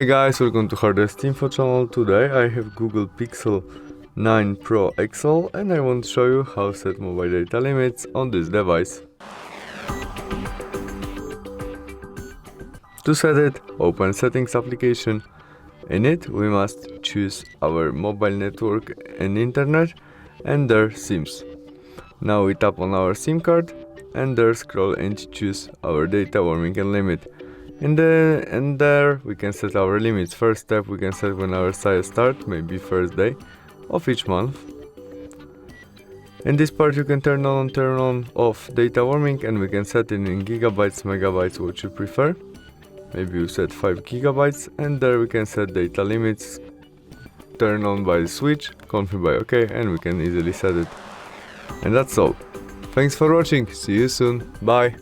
Hey guys, welcome to HardReset.Info channel. Today I have Google Pixel 9 Pro XL and I want to show you how to set mobile data limits on this device. To set it, open Settings application. In it, we must choose our mobile network and internet and their SIMs. Now we tap on our SIM card and there scroll and choose our data warming and limit. And there we can set our limits. First step, we can set when our sale starts, maybe first day of each month. In this part you can turn on off data warming and we can set it in gigabytes, megabytes, what you prefer. Maybe you set 5 gigabytes and there we can set data limits. Turn on by the switch, confirm by OK, and we can easily set it. And that's all. Thanks for watching, see you soon, bye!